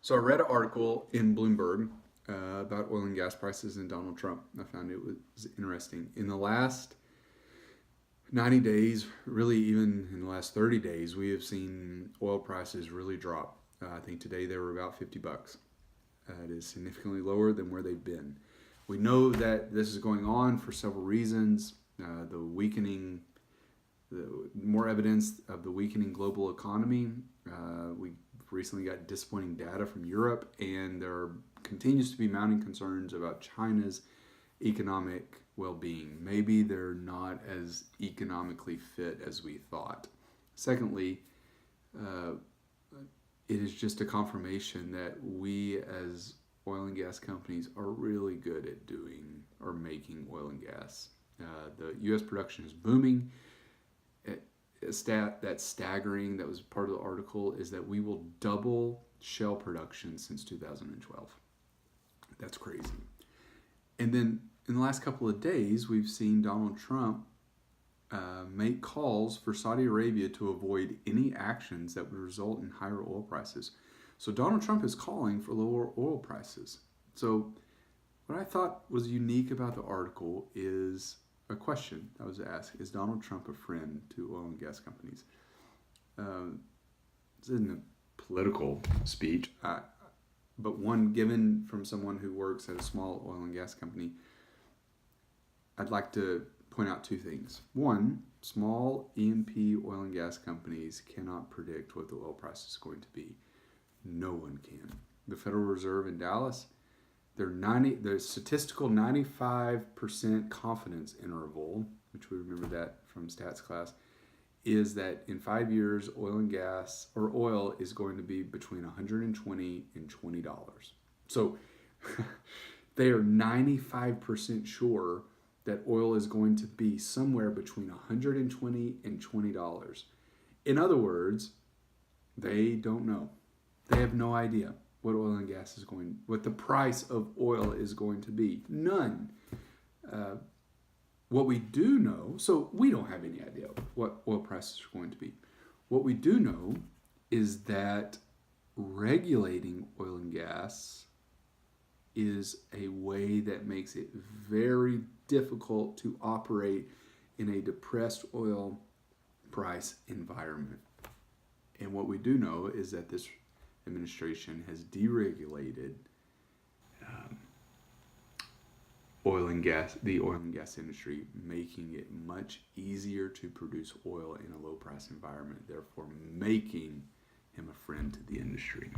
So I read an article in Bloomberg about oil and gas prices and Donald Trump. I found it was interesting. In the last 90 days, really even in the last 30 days, we have seen oil prices really drop. I think today they were about $50. It is significantly lower than where they've been. We know that this is going on for several reasons. The weakening, more evidence of the weakening global economy. We recently got disappointing data from Europe, and there continues to be mounting concerns about China's economic well-being. Maybe they're not as economically fit as we thought. Secondly, uh, it is just a confirmation that we as oil and gas companies are really good at doing or making oil and gas. The U.S. production is booming. A stat that's staggering, that was part of the article, is that we will double shale production since 2012. That's crazy. And then in the last couple of days, we've seen Donald Trump make calls for Saudi Arabia to avoid any actions that would result in higher oil prices. So Donald Trump is calling for lower oil prices. So what I thought was unique about the article is a question I was asked: is Donald Trump a friend to oil and gas companies? This isn't a political speech, but one given from someone who works at a small oil and gas company. I'd like to point out two things. One, small E&P oil and gas companies cannot predict what the oil price is going to be. No one can. The Federal Reserve in Dallas, their statistical 95% confidence interval, which we remember that from stats class, is that in 5 years, oil and gas or oil is going to be between $120 and $20. So they are 95% sure that oil is going to be somewhere between $120 and $20. In other words, they don't know. They have no idea what oil and gas is what the price of oil is going to be. None. What we do know, so we don't have any idea what oil prices are going to be. What we do know is that regulating oil and gas is a way that makes it very difficult to operate in a depressed oil price environment. And what we do know is that this administration has deregulated the oil and gas industry, making it much easier to produce oil in a low price environment, therefore making him a friend to the industry.